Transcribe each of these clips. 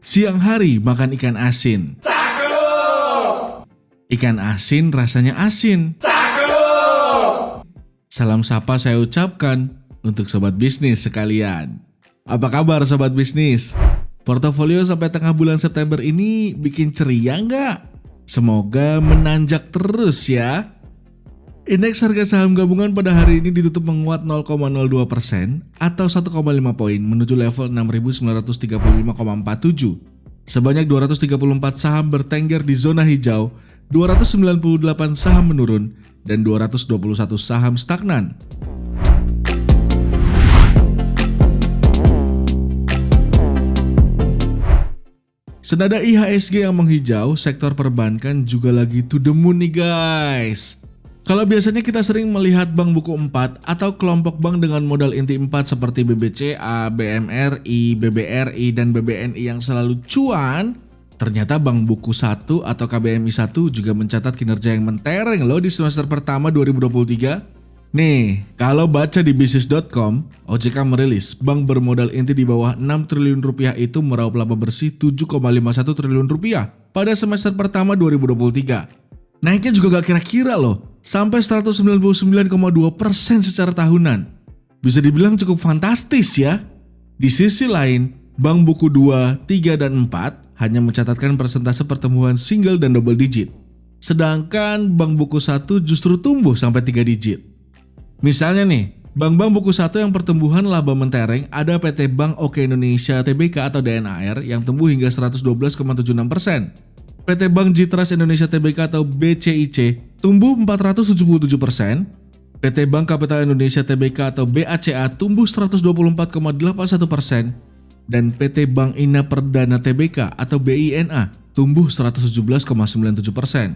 Siang hari makan ikan asin. Ikan asin rasanya asin. Salam sapa saya ucapkan untuk sobat bisnis sekalian. Apa kabar sobat bisnis? Portofolio sampai tengah bulan September ini bikin ceria nggak? Semoga menanjak terus ya. Indeks harga saham gabungan pada hari ini ditutup menguat 0,02% atau 1,5 poin menuju level 6.935,47. Sebanyak 234 saham bertengger di zona hijau, 298 saham menurun, dan 221 saham stagnan. Senada IHSG yang menghijau, sektor perbankan juga lagi to the moon nih guys. Kalau biasanya kita sering melihat bank buku 4 atau kelompok bank dengan modal inti 4 seperti BBCA, BMRI, BBRI, dan BBNI yang selalu cuan, ternyata bank buku 1 atau KBMI 1 juga mencatat kinerja yang mentereng loh di semester pertama 2023. Nih, kalau baca di bisnis.com, OJK merilis bank bermodal inti di bawah 6 triliun rupiah itu meraup laba bersih 7,51 triliun rupiah pada semester pertama 2023. Naiknya juga gak kira-kira loh, sampai 199,2% secara tahunan. Bisa dibilang cukup fantastis ya. Di sisi lain, bank buku 2, 3, dan 4 hanya mencatatkan persentase pertumbuhan single dan double digit. Sedangkan bank buku 1 justru tumbuh sampai 3 digit. Misalnya nih, bank-bank buku 1 yang pertumbuhan laba mentereng ada PT Bank Oke Indonesia Tbk atau DNAR yang tumbuh hingga 112,76%. PT Bank Citras Indonesia Tbk atau BCIC tumbuh 477%, PT Bank Kapital Indonesia Tbk atau BACA tumbuh 124,81%, dan PT Bank Ina Perdana Tbk atau BINA tumbuh 117,97%.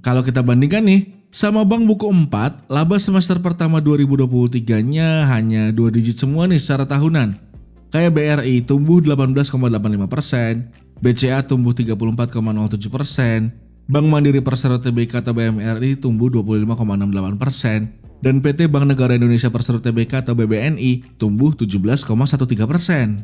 Kalau kita bandingkan nih, sama bank buku 4, laba semester pertama 2023-nya hanya 2 digit semua nih secara tahunan. Kayak BRI tumbuh 18,85%, BCA tumbuh 34,07%, Bank Mandiri Persero Tbk atau BMRI tumbuh 25,68%, dan PT Bank Negara Indonesia Persero Tbk atau BBNI tumbuh 17,13%.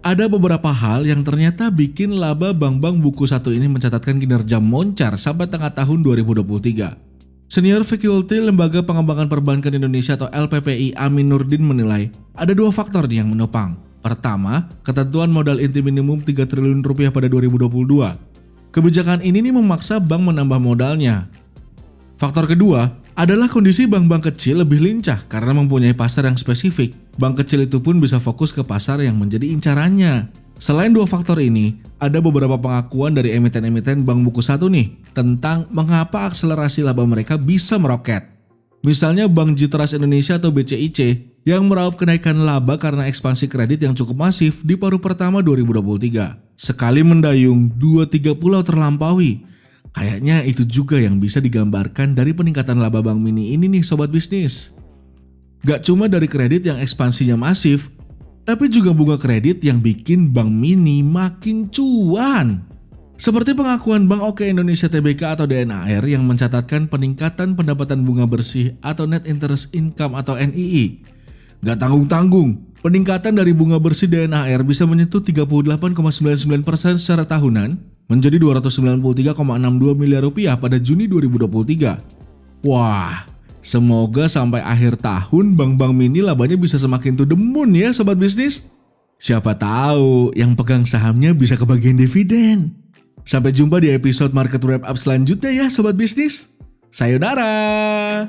Ada beberapa hal yang ternyata bikin laba bank-bank buku 1 ini mencatatkan kinerja moncar sampai tengah tahun 2023. Senior Faculty Lembaga Pengembangan Perbankan Indonesia atau LPPI Amin Nurdin menilai ada 2 faktor nih yang menopang. Pertama, ketentuan modal inti minimum 3 triliun rupiah pada 2022. Kebijakan ini nih memaksa bank menambah modalnya. Faktor kedua adalah kondisi bank-bank kecil lebih lincah karena mempunyai pasar yang spesifik. Bank kecil itu pun bisa fokus ke pasar yang menjadi incarannya. Selain 2 faktor ini, ada beberapa pengakuan dari emiten-emiten bank buku 1 nih tentang mengapa akselerasi laba mereka bisa meroket. Misalnya Bank Citras Indonesia atau BCIC yang meraup kenaikan laba karena ekspansi kredit yang cukup masif di paruh pertama 2023. Sekali mendayung, 2-3 pulau terlampaui. Kayaknya itu juga yang bisa digambarkan dari peningkatan laba Bank Mini ini nih sobat bisnis. Gak cuma dari kredit yang ekspansinya masif, tapi juga bunga kredit yang bikin Bank Mini makin cuan. Seperti pengakuan Bank Oke Indonesia Tbk atau DNAR yang mencatatkan peningkatan pendapatan bunga bersih atau Net Interest Income atau NII. Gak tanggung-tanggung, peningkatan dari bunga bersih DNAR bisa menyentuh 38,99% secara tahunan menjadi 293,62 miliar rupiah pada Juni 2023. Wah, semoga sampai akhir tahun bank-bank mini labanya bisa semakin to the moon ya sobat bisnis. Siapa tahu yang pegang sahamnya bisa kebagian dividen. Sampai jumpa di episode Market Wrap Up selanjutnya ya sobat bisnis. Sayonara.